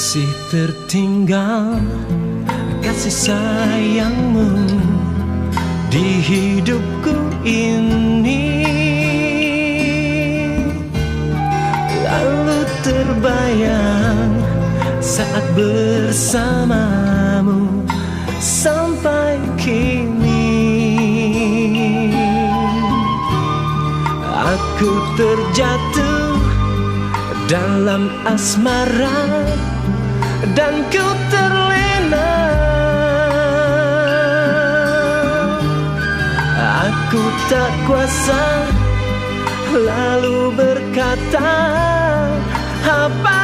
Masih tertinggal kasih sayangmu di hidupku ini. Lalu terbayang saat bersamamu sampai kini. Aku terjatuh dalam asmara dan ku terlena. Aku tak kuasa lalu berkata apa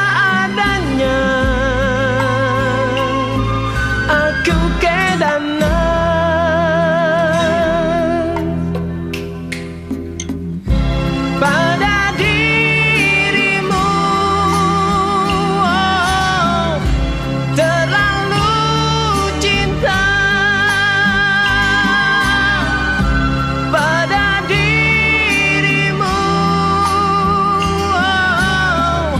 adanya. Aku kedana pada dirimu, oh, terlalu cinta pada dirimu, oh,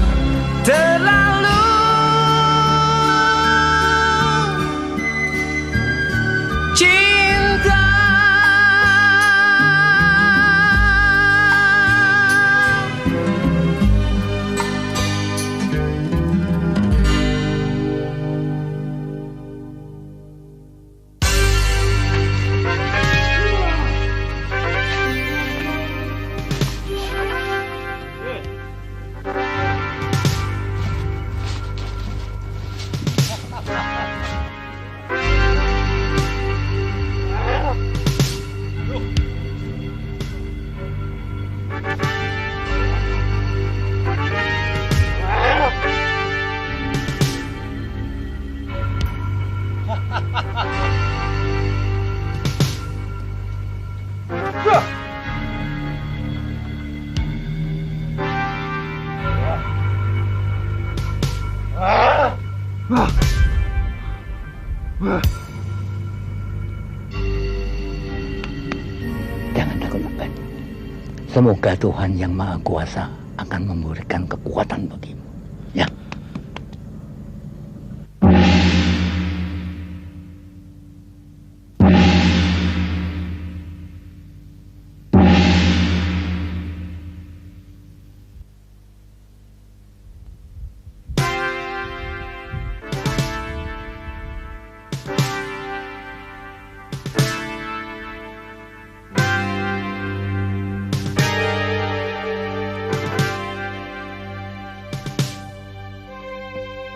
terlalu cinta. Jangan takut, Bukan. Semoga Tuhan yang Maha Kuasa akan memberikan kekuatan bagimu. Ya.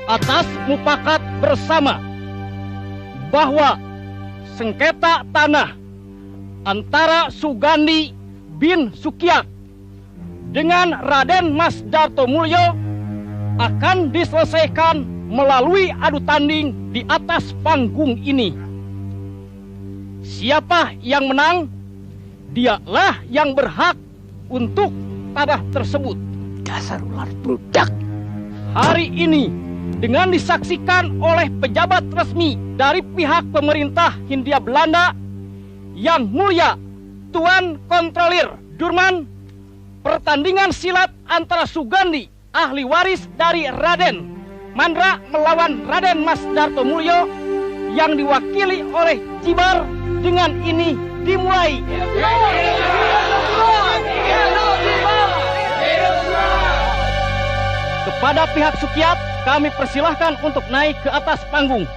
Atas mufakat bersama bahwa sengketa tanah antara Sugandi bin Sukiat dengan Raden Mas Dartomulyo akan diselesaikan melalui adu tanding di atas panggung ini. Siapa yang menang, dialah yang berhak untuk tanah tersebut. Dasar ular budak. Hari ini dengan disaksikan oleh pejabat resmi dari pihak pemerintah Hindia Belanda, Yang Mulia Tuan Kontrolir Durman, pertandingan silat antara Sugandi, ahli waris dari Raden Mandra melawan Raden Mas Dartomulyo yang diwakili oleh Jibar dengan ini dimulai. Kepada pihak Sukiat, kami persilahkan untuk naik ke atas panggung.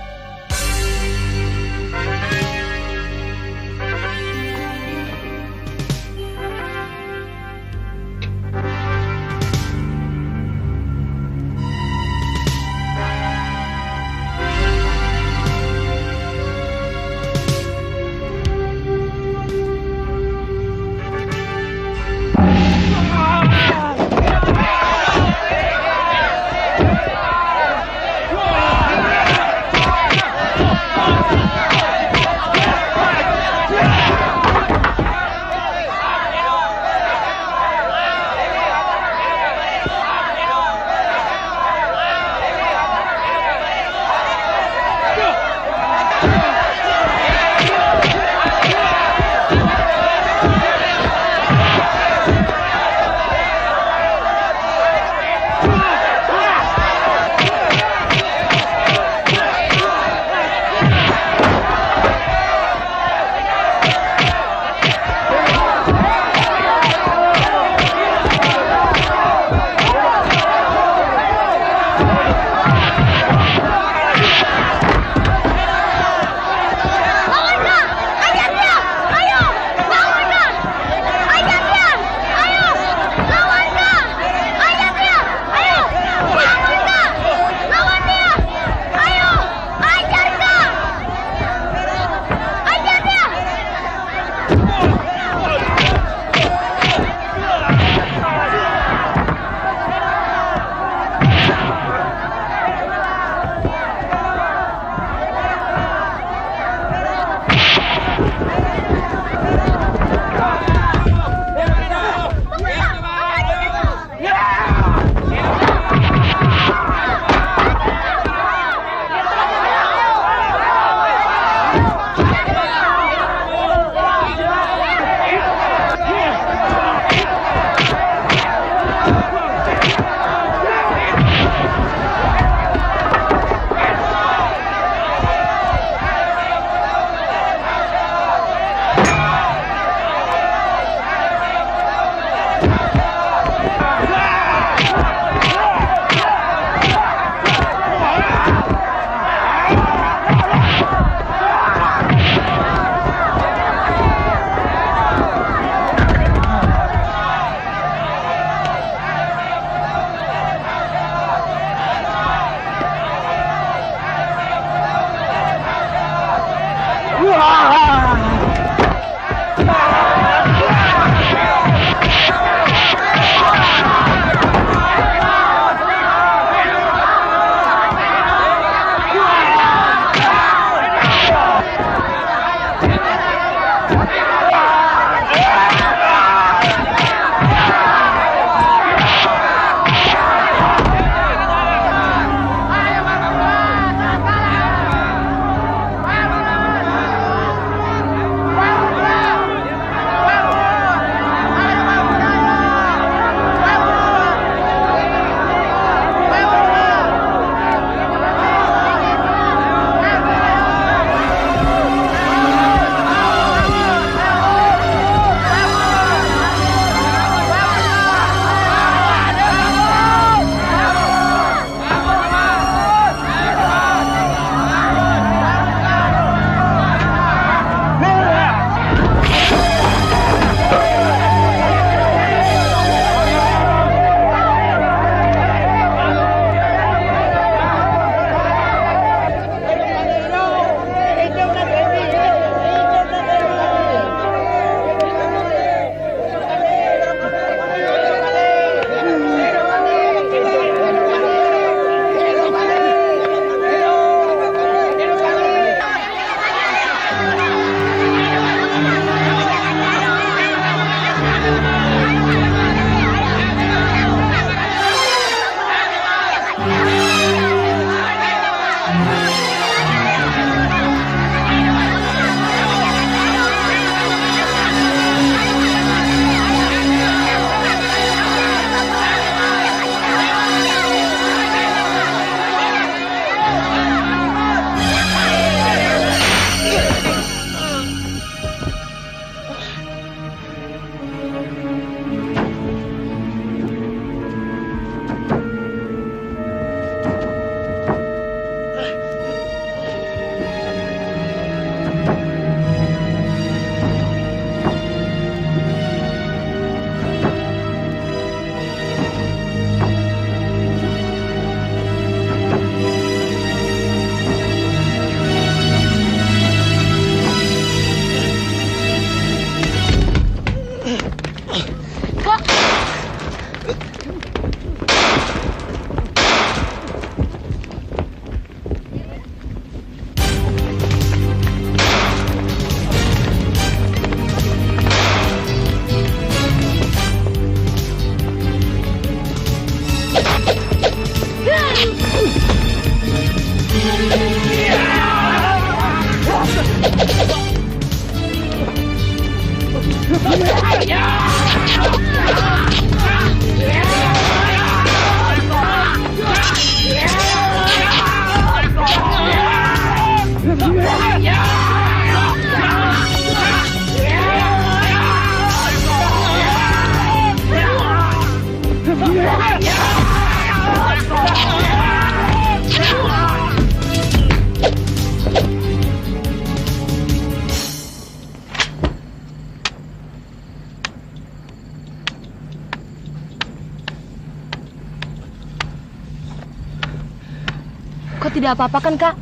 tidak apa-apa kan, Kak?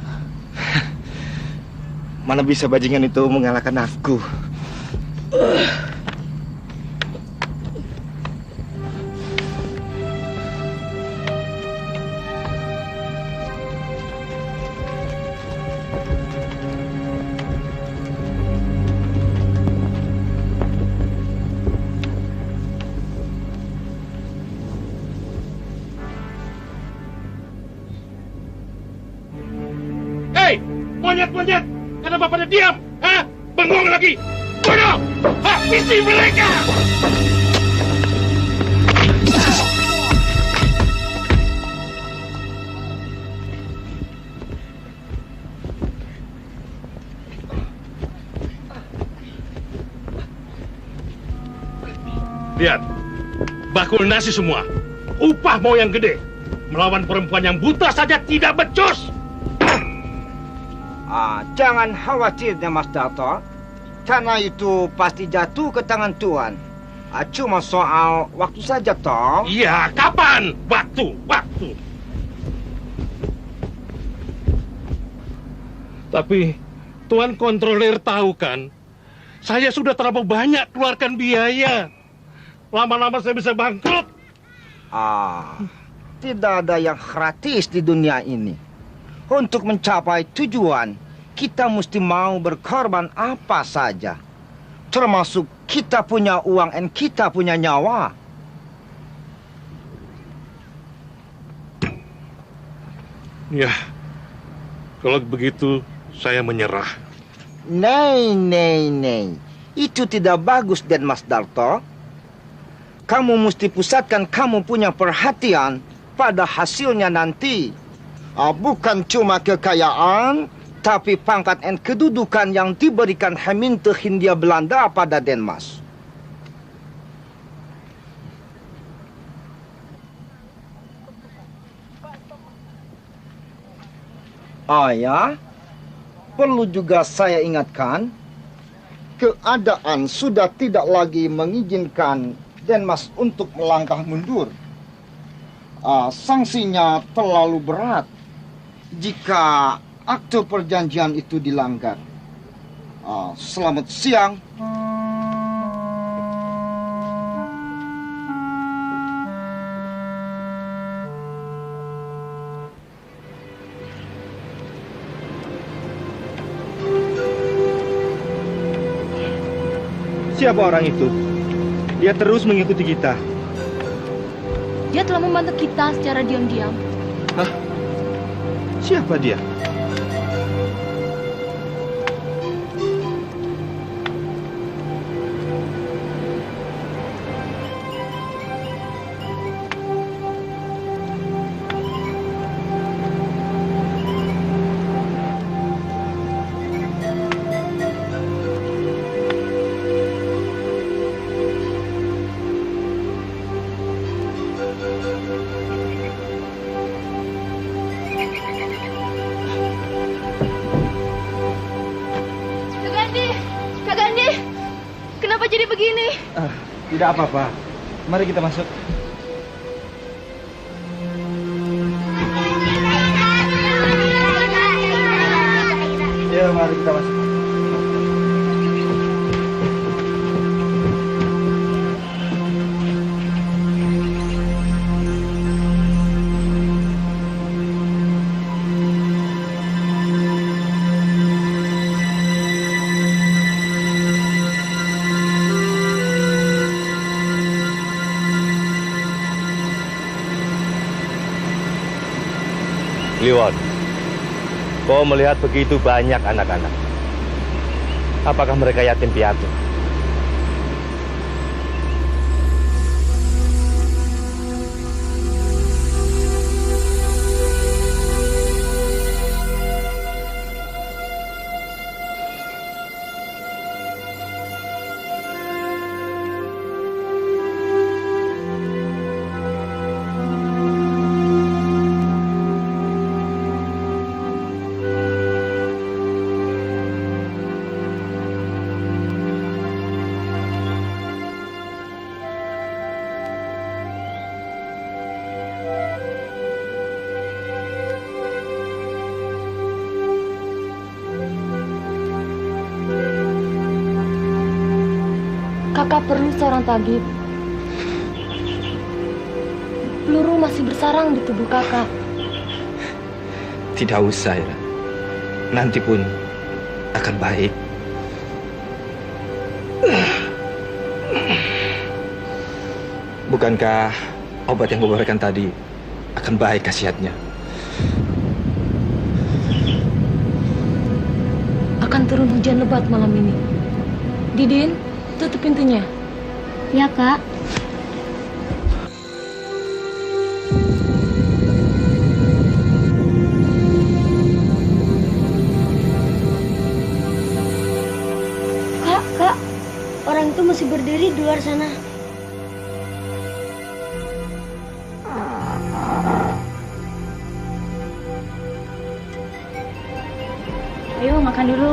Mana bisa bajingan itu mengalahkan aku? Hei, monyet-monyet, kenapa pada diam? Hah? Bengong lagi? Bunuh! Habisi mereka! Lihat, bakul nasi semua. Upah mau yang gede. Melawan perempuan yang buta saja tidak becus. Jangan khawatir, Mas Darto. Tanah itu pasti jatuh ke tangan Tuan. Cuma soal waktu saja, toh. Iya, kapan? Waktu. Tapi Tuan Kontroler tahu kan, saya sudah terlalu banyak keluarkan biaya. Lama-lama saya bisa bangkrut. Tidak ada yang gratis di dunia ini. Untuk mencapai tujuan, kita mesti mau berkorban apa saja. Termasuk kita punya uang dan kita punya nyawa. Ya, kalau begitu saya menyerah. Nei. Itu tidak bagus, Den Mas Darto. Kamu mesti pusatkan kamu punya perhatian pada hasilnya nanti. Bukan cuma kekayaan, tapi pangkat dan kedudukan yang diberikan Heminte Hindia Belanda pada Den Mas. Ya, perlu juga saya ingatkan, keadaan sudah tidak lagi mengizinkan Den Mas untuk melangkah mundur. Sanksinya terlalu berat jika akte perjanjian itu dilanggar. Selamat siang. Siapa orang itu? Dia terus mengikuti kita. Dia telah membantu kita secara diam-diam. Hah? Siapa dia? Kak Gandhi, kenapa jadi begini? Tidak apa-apa. Mari kita masuk. Ya, mari kita masuk. Liwon, kau melihat begitu banyak anak-anak. Apakah mereka yatim piatu? Kakak perlu seorang tabib. Peluru masih bersarang di tubuh kakak. Tidak usah, Ira. Nanti pun akan baik. Bukankah obat yang kau berikan tadi akan baik khasiatnya? Akan turun hujan lebat malam ini. Didin, tutup pintunya. Ya, Kak. Kak, orang itu masih berdiri di luar sana. Ayo makan dulu.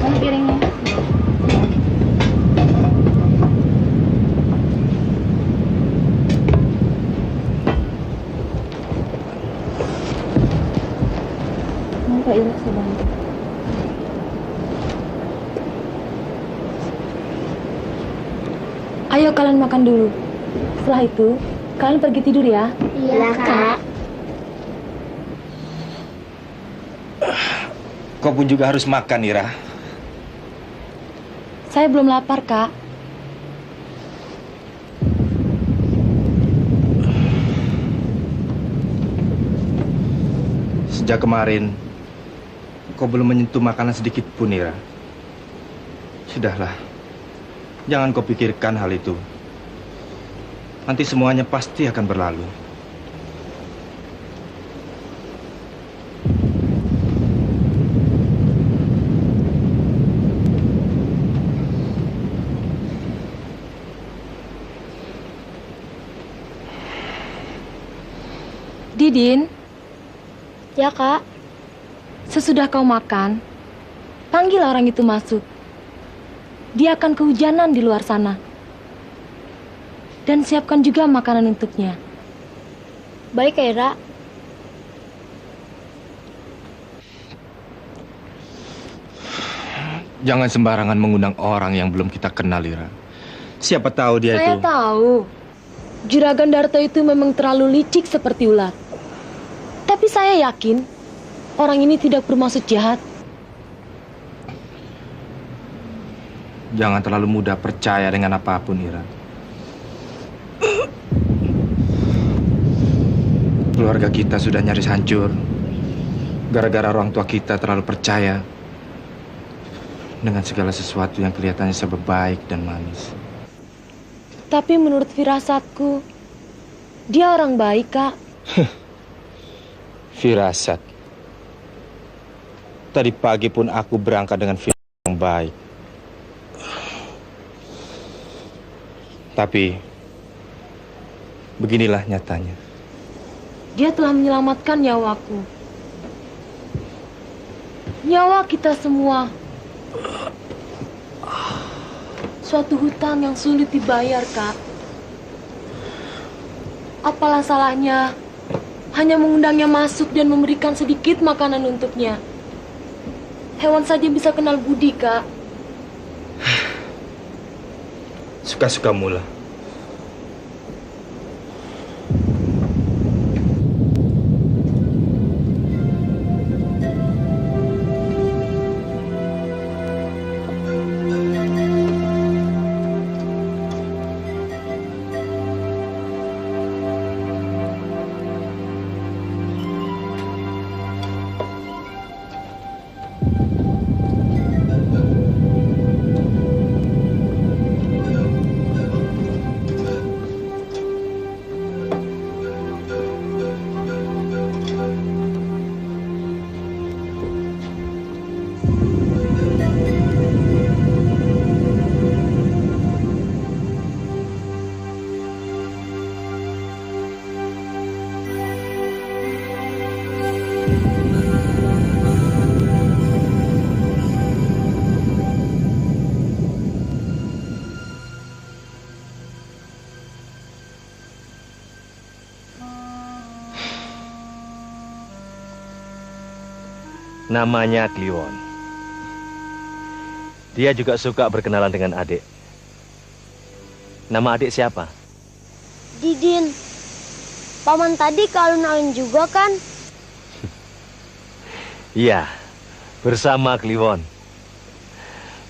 Mana piringnya? Mau Kak Ira, saya bantu. Ayo kalian makan dulu. Setelah itu, kalian pergi tidur ya. Iya, Kak. Kau pun juga harus makan, Ira. Saya belum lapar, Kak. Sejak kemarin, kau belum menyentuh makanan sedikit pun, Ira. Sudahlah, jangan kau pikirkan hal itu. Nanti semuanya pasti akan berlalu. Didin, Ya, Kak. sesudah kau makan, panggil orang itu masuk. Dia akan kehujanan di luar sana. Dan siapkan juga makanan untuknya. Baik, Kak Ira. Jangan sembarangan mengundang orang yang belum kita kenal, Ira. Siapa tahu dia Saya itu... tahu. Juragan Darto itu memang terlalu licik seperti ular. Tapi saya yakin orang ini tidak bermaksud jahat. Jangan terlalu mudah percaya dengan apapun, Ira. Keluarga kita sudah nyaris hancur gara-gara orang tua kita terlalu percaya dengan segala sesuatu yang kelihatannya serba baik dan manis. Tapi menurut firasatku, dia orang baik, Kak. Firasat. Tadi pagi pun aku berangkat dengan firasat yang baik. Tapi beginilah nyatanya. Dia telah menyelamatkan nyawaku. Nyawa kita semua. Suatu hutang yang sulit dibayar, Kak. Apalah salahnya hanya mengundangnya masuk dan memberikan sedikit makanan untuknya. Hewan saja bisa kenal budi, Kak. Suka-sukamu lah. Namanya Kliwon. Dia juga suka berkenalan dengan adik. Nama adik siapa? Didin. Paman tadi ke alun-alun juga kan? Iya, bersama Kliwon.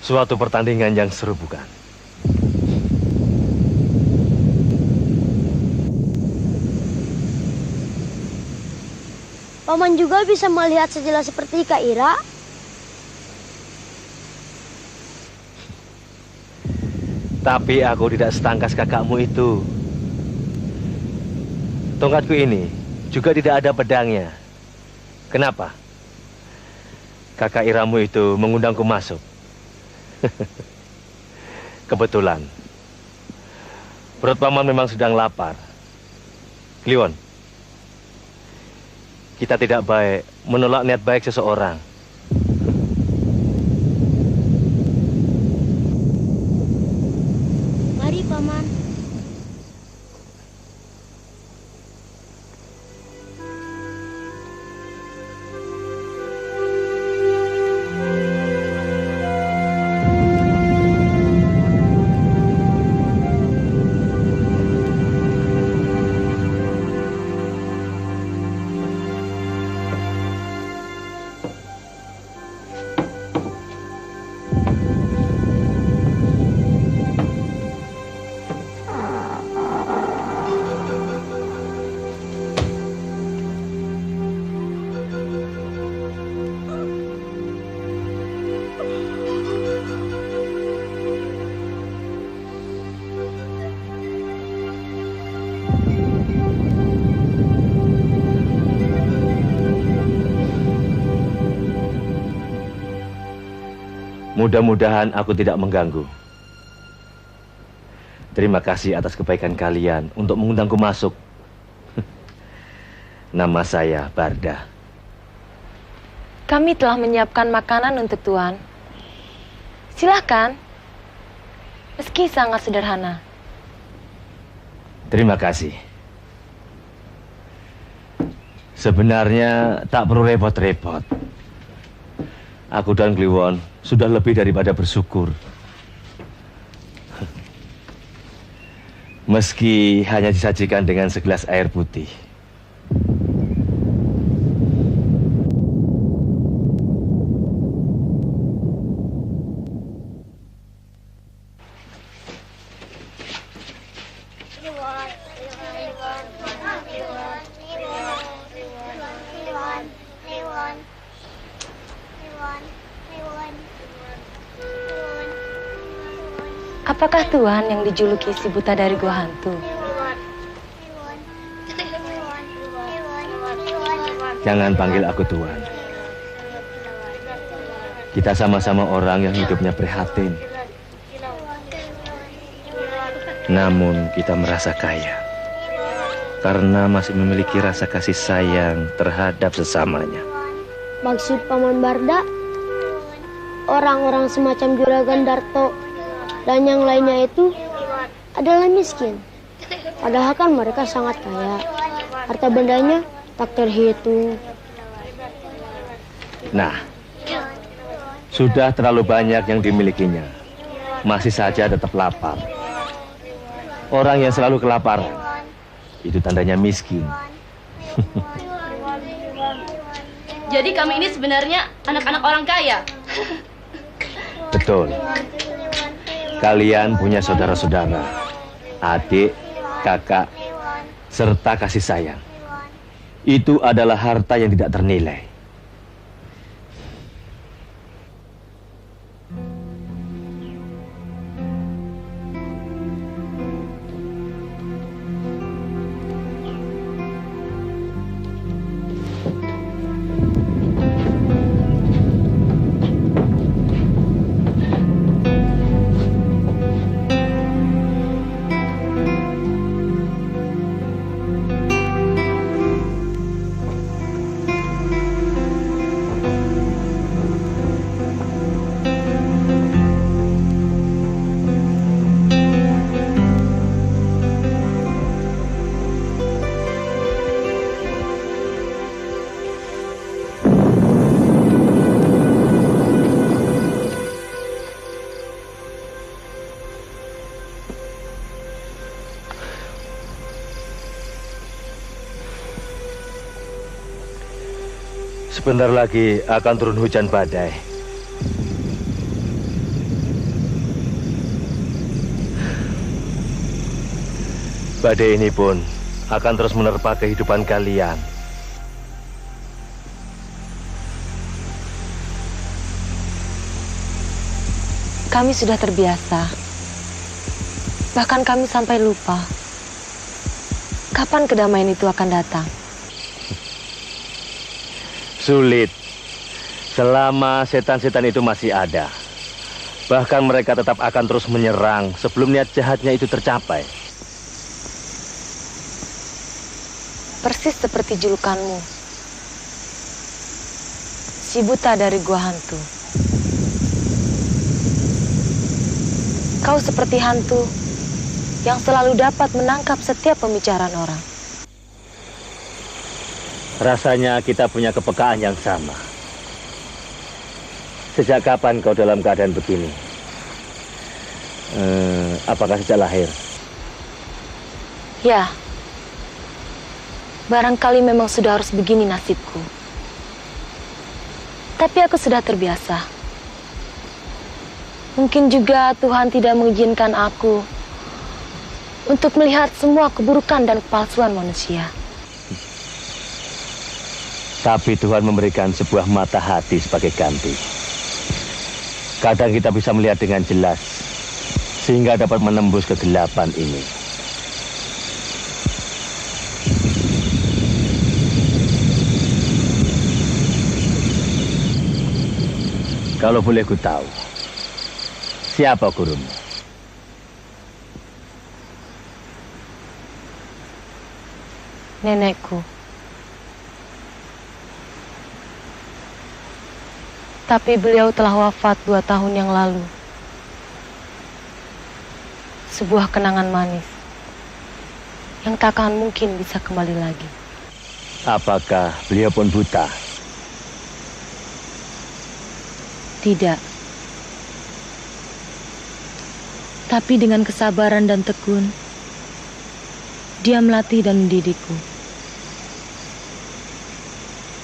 Suatu pertandingan yang seru bukan? Paman juga bisa melihat sejelas seperti Kak Ira? Tapi aku tidak setangkas kakakmu itu. Tongkatku ini juga tidak ada pedangnya. Kenapa? Kakak Iramu itu mengundangku masuk. Kebetulan. Perut paman memang sedang lapar. Kliwon, kita tidak baik menolak niat baik seseorang. Mari, Paman. Mudah-mudahan aku tidak mengganggu. Terima kasih atas kebaikan kalian untuk mengundangku masuk. Nama saya Barda. Kami telah menyiapkan makanan untuk Tuan. Silahkan. Meski sangat sederhana. Terima kasih. Sebenarnya tak perlu repot-repot. Aku dan Kliwon sudah lebih daripada bersyukur. Meski hanya disajikan dengan segelas air putih. Apakah Tuan yang dijuluki si buta dari gua hantu? Jangan panggil aku Tuan. Kita sama-sama orang yang hidupnya prihatin. Namun kita merasa kaya. Karena masih memiliki rasa kasih sayang terhadap sesamanya. Maksud Paman Barda, orang-orang semacam Juragan Darto dan yang lainnya itu adalah miskin. Padahal kan mereka sangat kaya. Harta bendanya tak terhitung. Nah, sudah terlalu banyak yang dimilikinya. Masih saja tetap lapar. Orang yang selalu kelaparan, itu tandanya miskin. Jadi kami ini sebenarnya anak-anak orang kaya. Betul. Kalian punya saudara-saudara, adik, kakak, serta kasih sayang. Itu adalah harta yang tidak ternilai. Sebentar lagi akan turun hujan badai. Badai ini pun akan terus menerpa kehidupan kalian. Kami sudah terbiasa. Bahkan kami sampai lupa kapan kedamaian itu akan datang. Sulit. Selama setan-setan itu masih ada. Bahkan mereka tetap akan terus menyerang sebelum niat jahatnya itu tercapai. Persis seperti julukanmu, si buta dari gua hantu. Kau seperti hantu yang selalu dapat menangkap setiap pembicaraan orang. Rasanya kita punya kepekaan yang sama. Sejak kapan kau dalam keadaan begini? Apakah sejak lahir? Ya, barangkali memang sudah harus begini nasibku. Tapi aku sudah terbiasa. Mungkin juga Tuhan tidak mengizinkan aku untuk melihat semua keburukan dan kepalsuan manusia. Tapi Tuhan memberikan sebuah mata hati sebagai ganti. Kadang kita bisa melihat dengan jelas, sehingga dapat menembus kegelapan ini. Kalau boleh ku tahu, siapa gurumu? Nenekku. Tapi beliau telah wafat 2 tahun yang lalu. Sebuah kenangan manis yang tak akan mungkin bisa kembali lagi. Apakah beliau pun buta? Tidak. Tapi dengan kesabaran dan tekun, dia melatih dan mendidikku.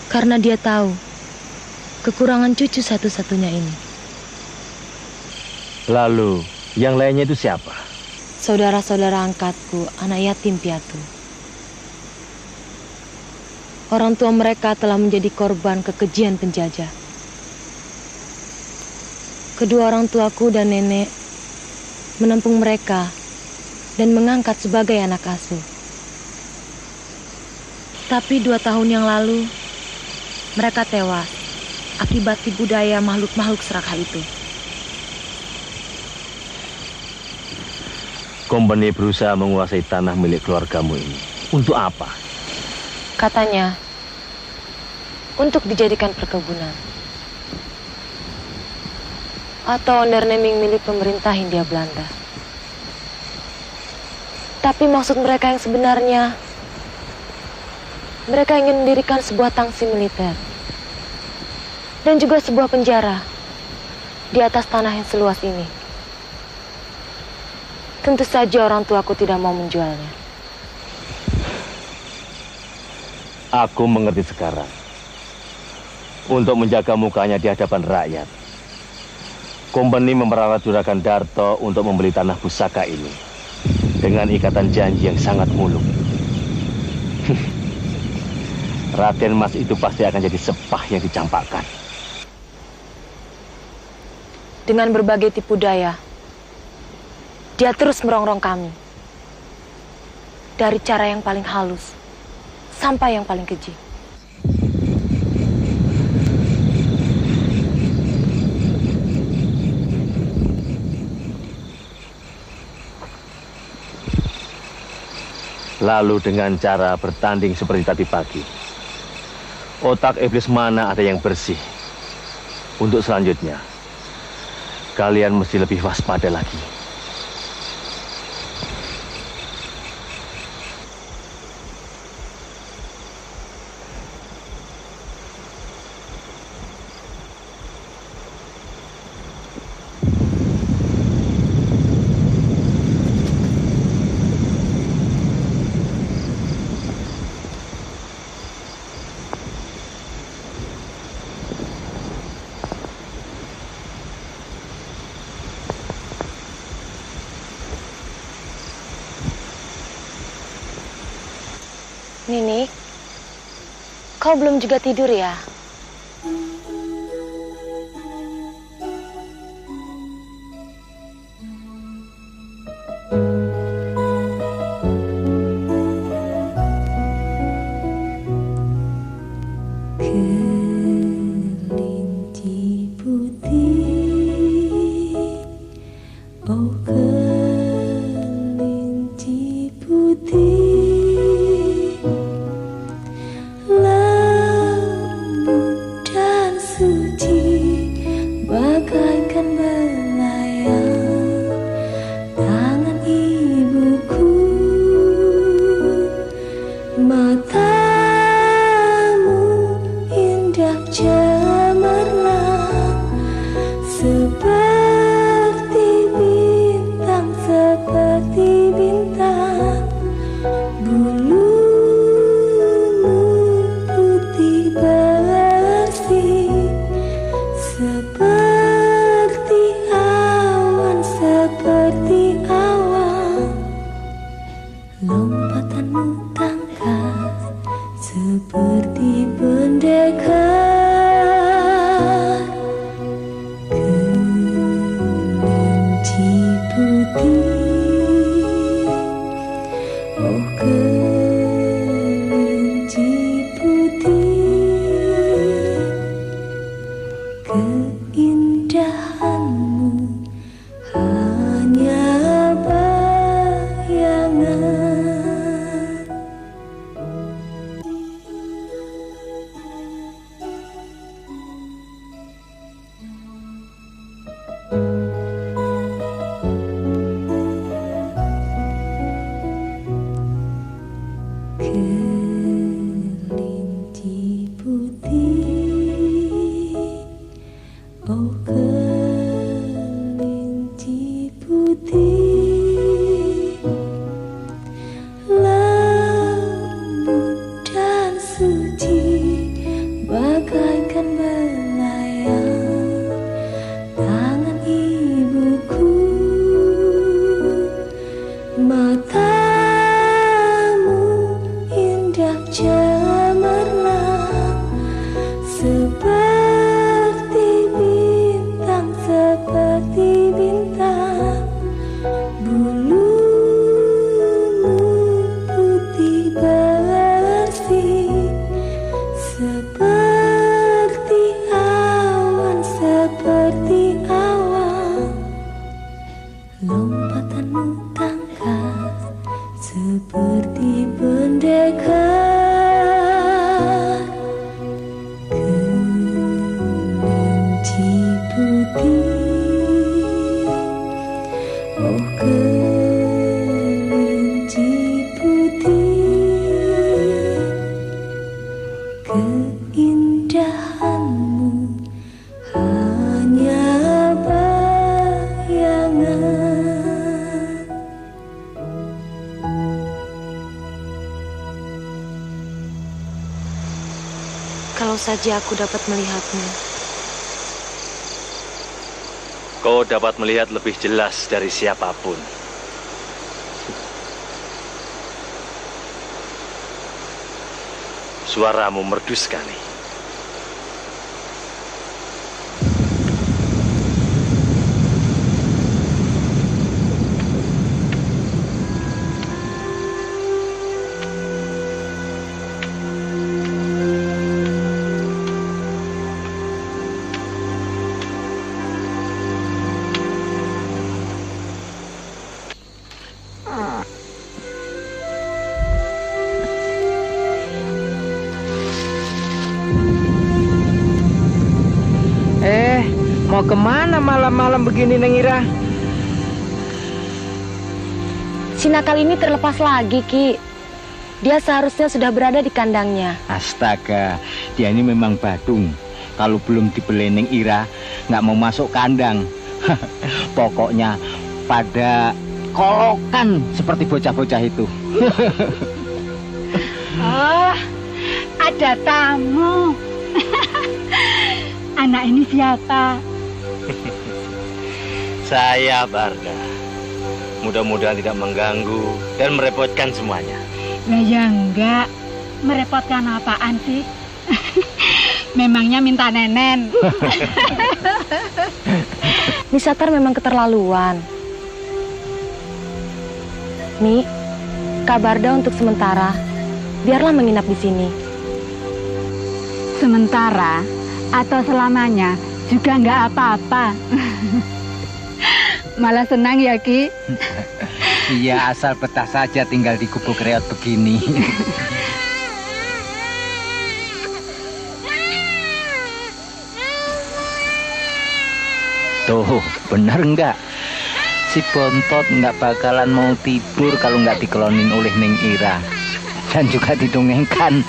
Karena dia tahu kekurangan cucu satu-satunya ini. Lalu, yang lainnya itu siapa? Saudara-saudara angkatku, anak yatim piatu. Orang tua mereka telah menjadi korban kekejian penjajah. Kedua orang tuaku dan nenek menampung mereka dan mengangkat sebagai anak asuh. Tapi 2 tahun yang lalu, mereka tewas akibat tipu daya makhluk-makhluk serakah itu. Company berusaha menguasai tanah milik keluargamu ini. Untuk apa? Katanya, untuk dijadikan perkebunan. Atau onderneming milik pemerintah Hindia Belanda. Tapi maksud mereka yang sebenarnya, mereka ingin mendirikan sebuah tangsi militer. Dan juga sebuah penjara di atas tanah yang seluas ini. Tentu saja orang tuaku tidak mau menjualnya. Aku mengerti sekarang. Untuk menjaga mukanya di hadapan rakyat, Company memperalat Juragan Darto untuk membeli tanah pusaka ini dengan ikatan janji yang sangat muluk. Raden Mas itu pasti akan jadi sepah yang dicampakkan. Dengan berbagai tipu daya, dia terus merongrong kami. Dari cara yang paling halus sampai yang paling keji. Lalu dengan cara bertanding seperti tadi pagi, otak iblis mana ada yang bersih? Untuk selanjutnya, kalian mesti lebih waspada lagi. Nini, kau belum juga tidur ya? Kelinci putih, oh kelinci putih, lembut dan suci, bagaikan melayang tangan ibuku. Matamu indah cemerlang, seperti bintang, seperti bintang. Bulumu putih bersih, seperti awan, seperti awan. Lompatanmu tangkas, seperti pendekar. Kelinci putih, oh kelinci putih, keindahanmu hanya bayangan. Kelinci putih, oh kelinci putih, lembut dan suci, bagaikan melayang tangan ibuku. Matamu indah cemerlang, seperti bintang, seperti bintang. Bulumu putih bersih, seperti awan, seperti awan. Lompatanmu tangkas, seperti pendekar. Kelinci putih, oh kelinci putih, keindahanmu hanya bayangan. Kalau saja aku dapat melihatmu. Kau dapat melihat lebih jelas dari siapapun. Suaramu merdu sekali. Mau kemana malam-malam begini, Neng Ira? Si nakal ini terlepas lagi, Ki. Dia seharusnya sudah berada di kandangnya. Astaga, dia ini memang badung. Kalau belum dibeli Neng Ira, nggak mau masuk kandang. Pokoknya pada kolokan seperti bocah-bocah itu. Oh, ada tamu. Anak ini siapa? Saya Barda. Mudah-mudahan tidak mengganggu dan merepotkan semuanya. Nah ya enggak. merepotkan apaan sih? Memangnya minta nenen. Nisatar memang keterlaluan. Mi, Kak Barda untuk sementara, biarlah menginap di sini. Sementara atau selamanya juga nggak apa-apa. Malah senang ya, Ki? Iya, asal betah saja tinggal di gubuk reot begini. Tuh, bener nggak? Si Bontot nggak bakalan mau tidur kalau nggak dikelonin oleh Neng Ira. Dan juga didongengkan.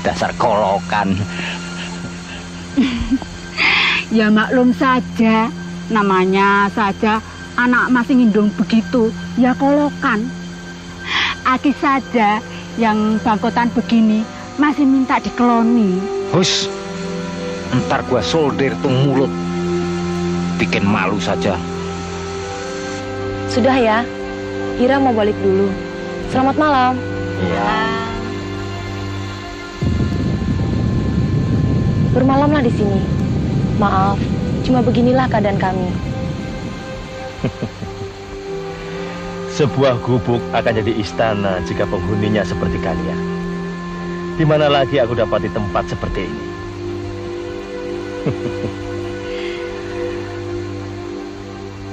Dasar kolokan. Ya maklum saja, namanya saja anak masih ngindung begitu, ya kolokan. Aki saja yang bangkotan begini masih minta dikeloni. Hus, ntar gua solder tuh mulut. Bikin malu saja. Sudah ya, Ira mau balik dulu. Selamat malam. Iya. Bermalamlah di sini. Maaf, cuma beginilah keadaan kami. Sebuah gubuk akan jadi istana jika penghuninya seperti kalian. Di mana lagi aku dapati tempat seperti ini?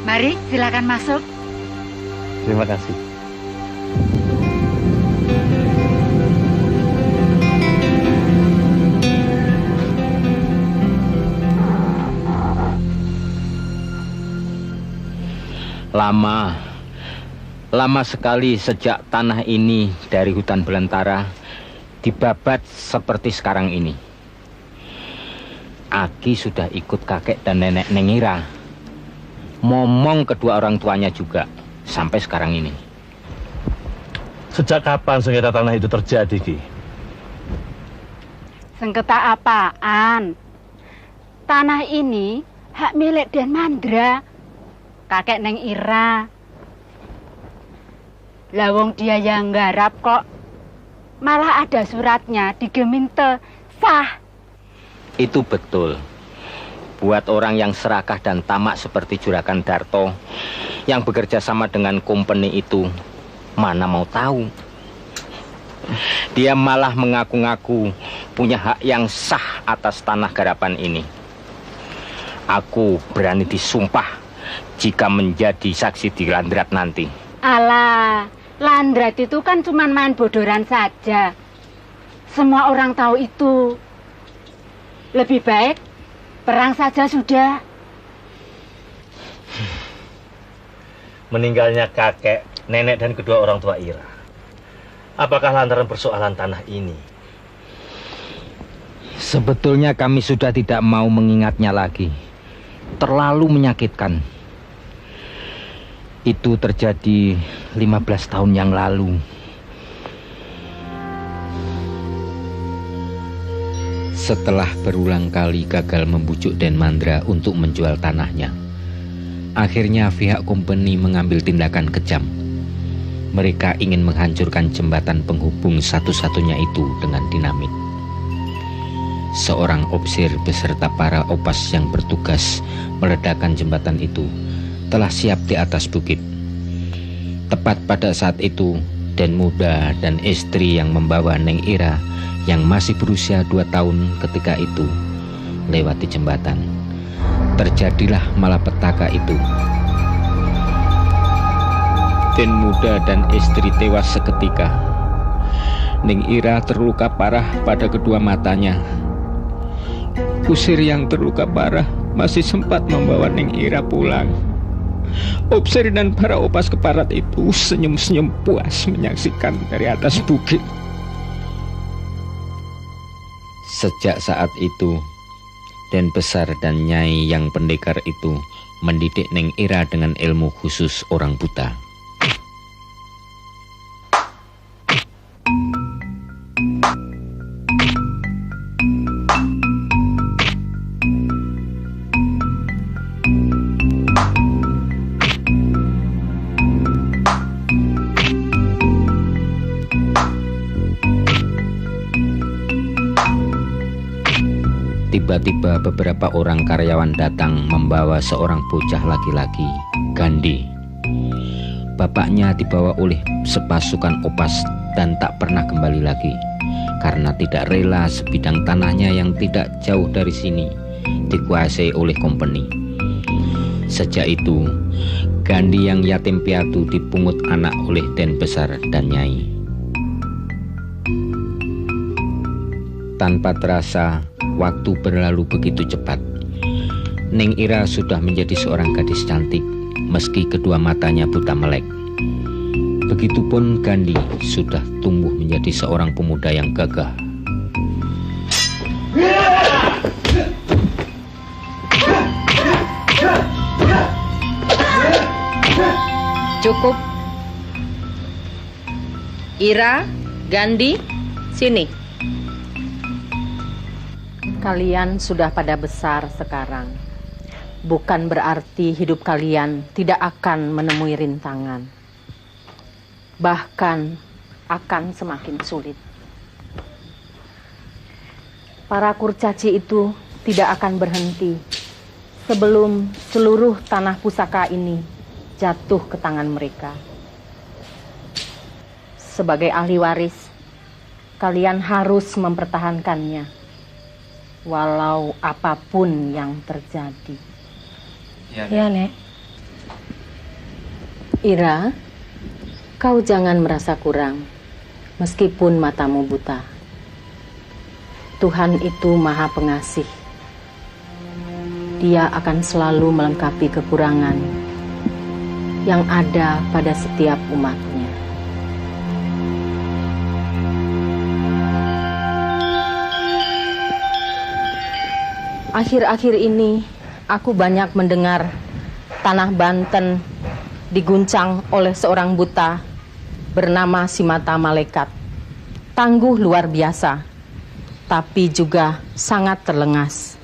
Mari, silakan masuk. Terima kasih. Lama sekali sejak tanah ini dari hutan belantara dibabat seperti sekarang ini. Aki sudah ikut kakek dan nenek Neng Ira. Momong kedua orang tuanya juga sampai sekarang ini. Sejak kapan sengketa tanah itu terjadi, Ki? Sengketa apaan? Tanah ini hak milik Den Mandra, kakek Neng Ira. Lawong dia yang nggarap kok. Malah ada suratnya di Geminte, sah. Itu betul. Buat orang yang serakah dan tamak seperti Juragan Darto yang bekerja sama dengan company itu, mana mau tahu. Dia malah mengaku-ngaku punya hak yang sah atas tanah garapan ini. Aku berani disumpah jika menjadi saksi di Landrat nanti. Alah, Landrat itu kan cuma main bodoran saja. Semua orang tahu itu. Lebih baik perang saja sudah. Meninggalnya kakek, nenek dan kedua orang tua Ira. Apakah lantaran persoalan tanah ini? Sebetulnya kami sudah tidak mau mengingatnya lagi. Terlalu menyakitkan. Itu terjadi 15 tahun yang lalu. Setelah berulang kali gagal membujuk Den Mandra untuk menjual tanahnya, akhirnya pihak company mengambil tindakan kejam. Mereka ingin menghancurkan jembatan penghubung satu-satunya itu dengan dinamit. Seorang opsir beserta para opas yang bertugas meledakkan jembatan itu telah siap di atas bukit. Tepat pada saat itu, Den Muda dan istri yang membawa Neng Ira yang masih berusia 2 tahun ketika itu lewati jembatan. Terjadilah malapetaka itu. Den Muda dan istri tewas seketika. Neng Ira terluka parah pada kedua matanya. Kusir yang terluka parah masih sempat membawa Neng Ira pulang. Opsir dan para opas keparat itu senyum-senyum puas menyaksikan dari atas bukit. Sejak saat itu, Den Besar dan Nyai yang pendekar itu mendidik Neng Ira dengan ilmu khusus orang buta. Tiba-tiba beberapa orang karyawan datang membawa seorang bocah laki-laki, Gandhi. Bapaknya dibawa oleh sepasukan opas dan tak pernah kembali lagi karena tidak rela sebidang tanahnya yang tidak jauh dari sini dikuasai oleh company. Sejak itu, Gandhi yang yatim piatu dipungut anak oleh Den Besar dan Nyai. Tanpa terasa, waktu berlalu begitu cepat. Ning Ira sudah menjadi seorang gadis cantik, meski kedua matanya buta melek. Begitupun Gandhi sudah tumbuh menjadi seorang pemuda yang gagah. Cukup. Ira, Gandhi, sini. Kalian sudah pada besar sekarang. Bukan berarti hidup kalian tidak akan menemui rintangan. Bahkan akan semakin sulit. Para kurcaci itu tidak akan berhenti sebelum seluruh tanah pusaka ini jatuh ke tangan mereka. Sebagai ahli waris, kalian harus mempertahankannya, walau apapun yang terjadi. Ya, Nek. Ira, kau jangan merasa kurang, meskipun matamu buta. Tuhan itu Maha Pengasih. Dia akan selalu melengkapi kekurangan yang ada pada setiap umatnya. Akhir-akhir ini, aku banyak mendengar tanah Banten diguncang oleh seorang buta bernama Simata Malekat. Tangguh luar biasa, tapi juga sangat terlengas.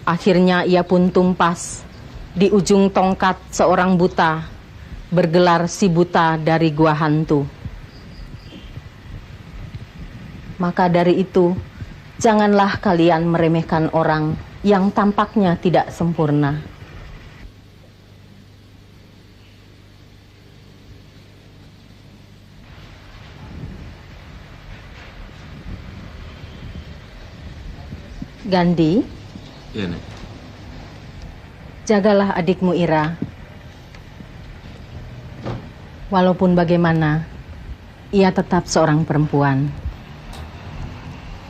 Akhirnya ia pun tumpas di ujung tongkat seorang buta bergelar si buta dari gua hantu. Maka dari itu, janganlah kalian meremehkan orang yang tampaknya tidak sempurna. Gandhi, iya, Nek. Jagalah adikmu Ira. Walaupun bagaimana, ia tetap seorang perempuan.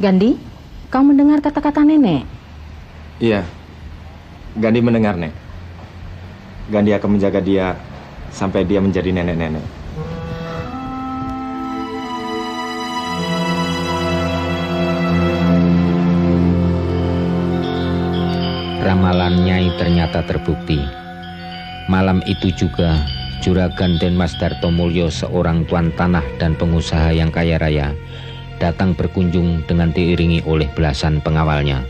Gandhi, kau mendengar kata-kata nenek? Iya, Gandhi mendengar, Nek. Gandhi akan menjaga dia sampai dia menjadi nenek-nenek. Ramalan Nyai ternyata terbukti. Malam itu juga, Juragan Denmas Dartomulyo, seorang tuan tanah dan pengusaha yang kaya raya, datang berkunjung dengan diiringi oleh belasan pengawalnya.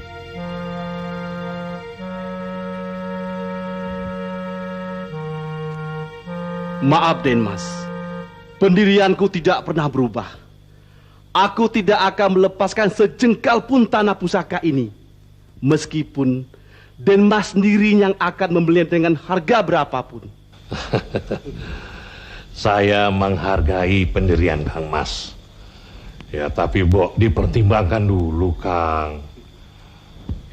Maaf Denmas, pendirianku tidak pernah berubah. Aku tidak akan melepaskan sejengkal pun tanah pusaka ini, meskipun Denmas sendiri yang akan membelinya dengan harga berapapun. Saya menghargai pendirian Kang Mas. Ya, tapi dipertimbangkan dulu, Kang.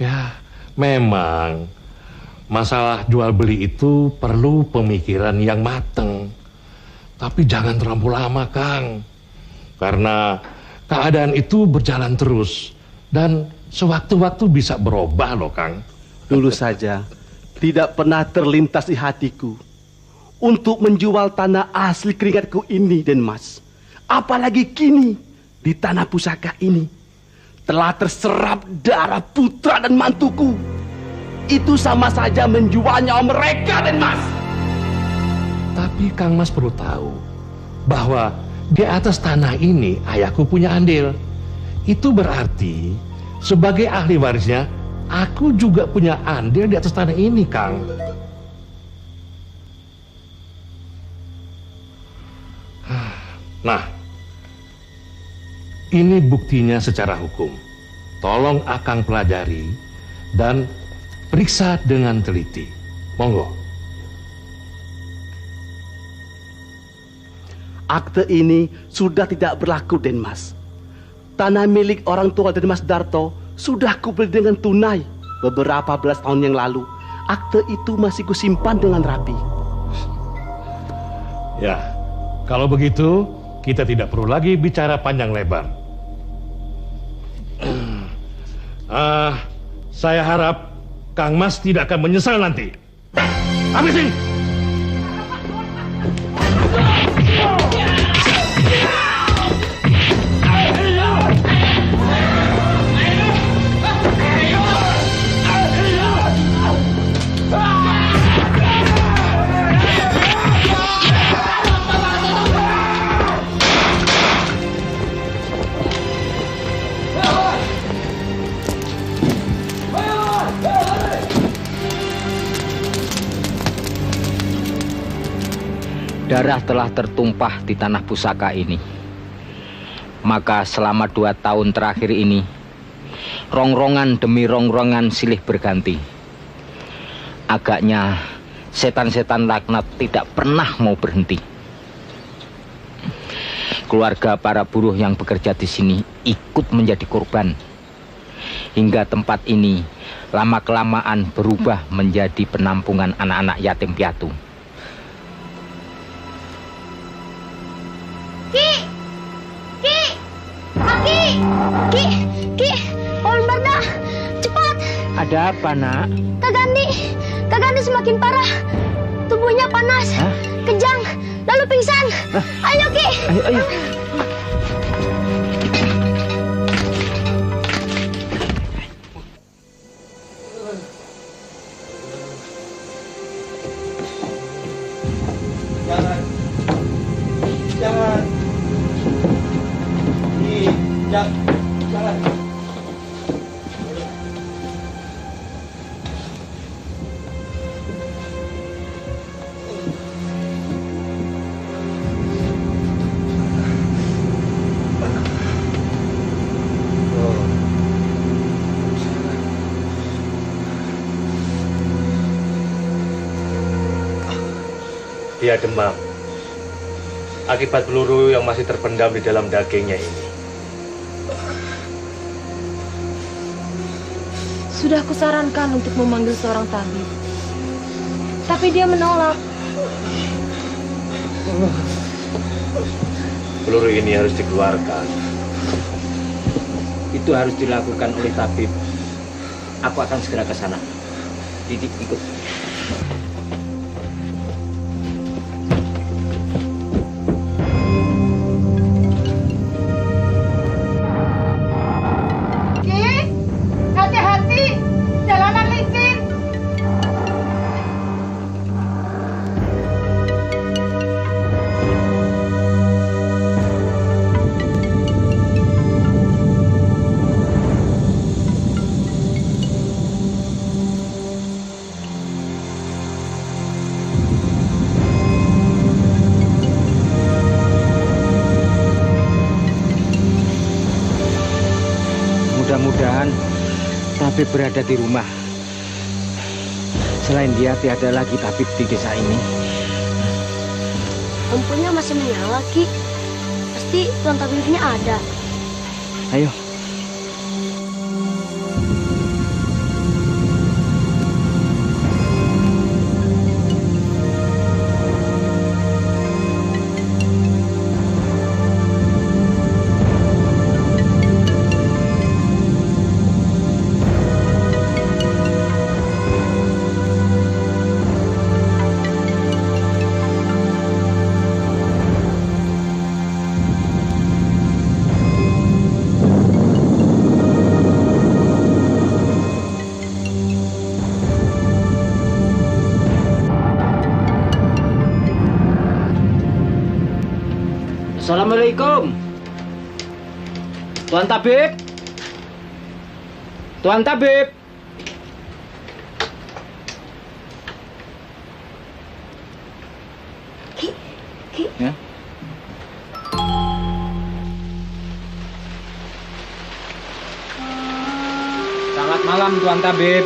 Ya, memang masalah jual beli itu perlu pemikiran yang matang. Tapi jangan terlalu lama, Kang. Karena keadaan itu berjalan terus dan sewaktu-waktu bisa berubah loh, Kang. Dulu saja tidak pernah terlintas di hatiku untuk menjual tanah asli keringatku ini, Denmas. Apalagi kini di tanah pusaka ini telah terserap darah putra dan mantuku. Itu sama saja menjual nyawa mereka, Denmas. Tapi Kang Mas perlu tahu bahwa di atas tanah ini ayahku punya andil. Itu berarti sebagai ahli warisnya, aku juga punya andil di atas tanah ini, Kang. Nah, ini buktinya secara hukum. Tolong Akang pelajari dan periksa dengan teliti. Monggo. Akte ini sudah tidak berlaku, Den Mas. Tanah milik orang tua Den Mas Darto sudah kubeli dengan tunai beberapa belas tahun yang lalu. Akte itu masih kusimpan dengan rapi. Ya, kalau begitu kita tidak perlu lagi bicara panjang lebar. Saya harap Kang Mas tidak akan menyesal nanti. Habisin! Darah telah tertumpah di tanah pusaka ini. Maka selama 2 tahun terakhir ini, rongrongan demi rongrongan silih berganti. Agaknya setan-setan laknat tidak pernah mau berhenti. Keluarga para buruh yang bekerja di sini ikut menjadi korban. Hingga tempat ini lama-kelamaan berubah menjadi penampungan anak-anak yatim piatu. Ki, Paman Barda, cepat. Ada apa, Nak? Kak Gandhi semakin parah. Tubuhnya panas, kejang, lalu pingsan. Ayo, Ki. Ayo. Jangan. Jangan. Dia demam akibat peluru yang masih terpendam di dalam dagingnya ini. Sudah kusarankan untuk memanggil seorang tabib, tapi dia menolak. Peluru ini harus dikeluarkan. Itu harus dilakukan oleh tabib. Aku akan segera ke sana. Didik, ikut. Hati-hati, jalanan licin. Mudah-mudahan tabib berada di rumah. Selain dia, tiada lagi tabib di desa ini. Lampunya masih menyala, Ki. Pasti tuan tabibnya ada. Ayo. Assalamualaikum. Tuan tabib. Tuan tabib. Ki. Ya. Selamat malam, malam, Tuan Tabib.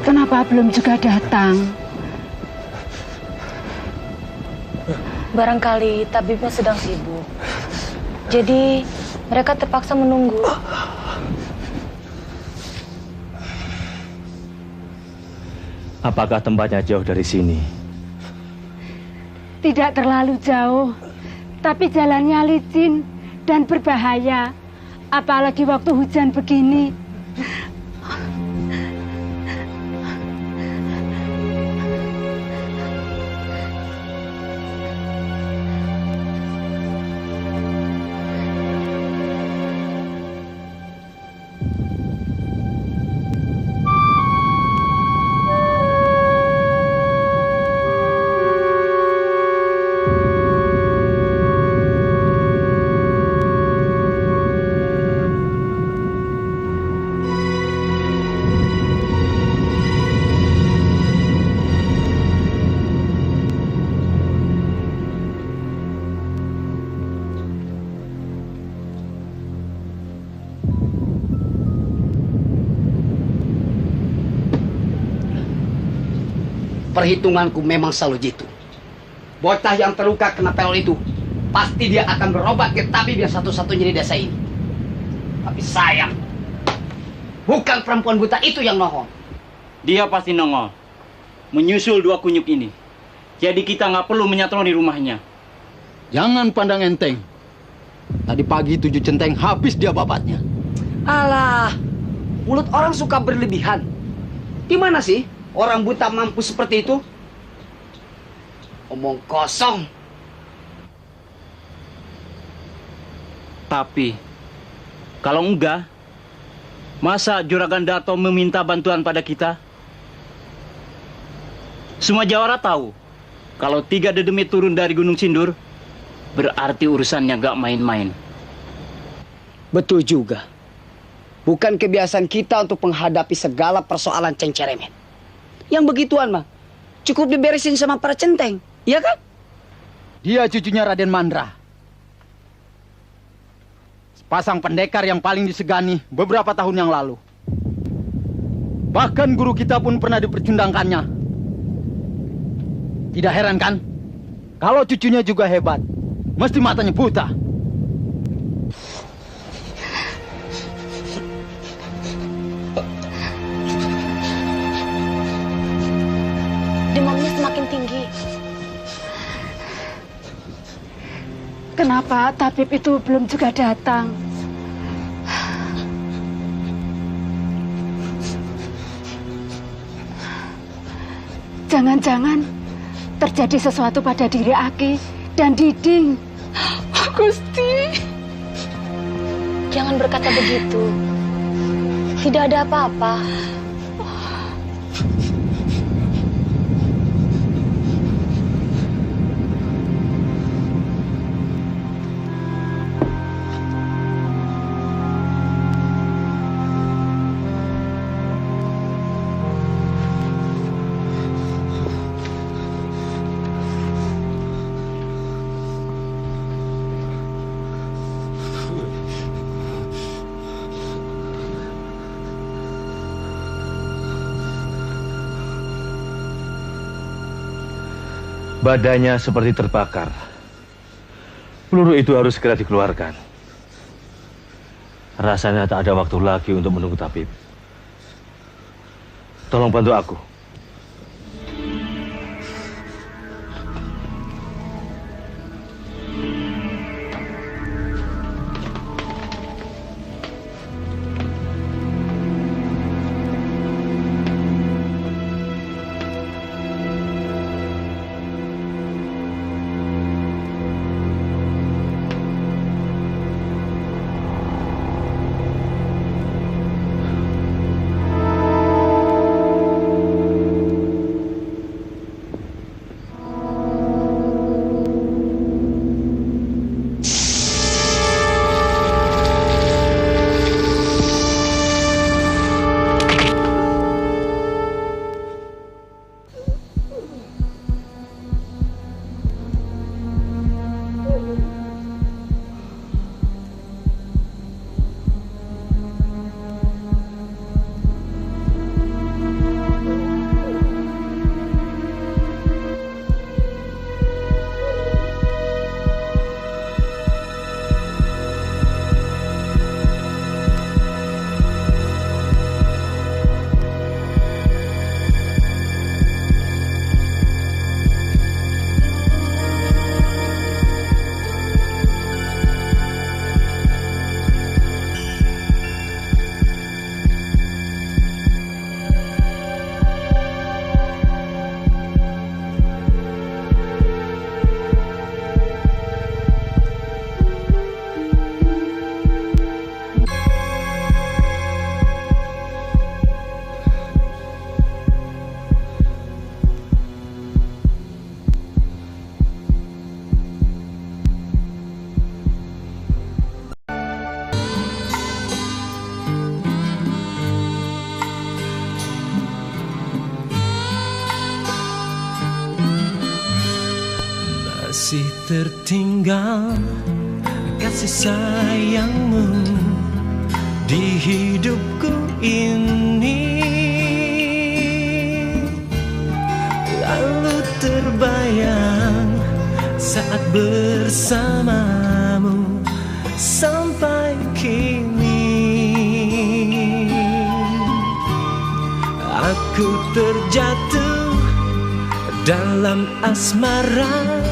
Kenapa belum juga datang? Barangkali tabibnya sedang sibuk. Jadi mereka terpaksa menunggu. Apakah tempatnya jauh dari sini? Tidak terlalu jauh, tapi jalannya licin dan berbahaya. Apalagi waktu hujan begini. Perhitunganku memang selalu jitu. Bocah yang terluka kena pelor itu, pasti dia akan berobat ke tabib yang satu-satunya di desa ini. Tapi sayang, bukan perempuan buta itu yang nongol. Dia pasti nongol. Menyusul dua kunyuk ini. Jadi kita nggak perlu menyatroni di rumahnya. Jangan pandang enteng. Tadi pagi 7 centeng habis dia babatnya. Alah, mulut orang suka berlebihan. Gimana sih orang buta mampu seperti itu? Omong kosong. Tapi, kalau enggak, masa Juragan Darto meminta bantuan pada kita? Semua Jawara tahu, kalau 3 dedemit turun dari Gunung Sindur, berarti urusannya gak main-main. Betul juga. Bukan kebiasaan kita untuk menghadapi segala persoalan cengceremen. Yang begituan mah cukup diberesin sama para centeng, iya kan? Dia cucunya Raden Mandra. Sepasang pendekar yang paling disegani beberapa tahun yang lalu. Bahkan guru kita pun pernah dipercundangkannya. Tidak heran kan? Kalau cucunya juga hebat, mesti matanya buta. Demamnya semakin tinggi. Kenapa tabib itu belum juga datang? Jangan-jangan terjadi sesuatu pada diri Aki dan Diding. Gusti. Jangan berkata begitu. Tidak ada apa-apa. Badannya seperti terbakar. Peluru itu harus segera dikeluarkan. Rasanya tak ada waktu lagi untuk menunggu tabib. Tolong bantu aku. masih tertinggal kasih sayangmu di hidupku ini. Lalu terbayang saat bersamamu sampai kini. Aku terjatuh dalam asmara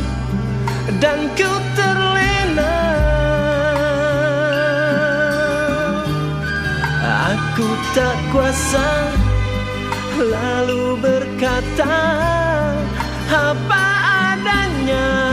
dan ku terlena. Aku tak kuasa lalu berkata apa adanya.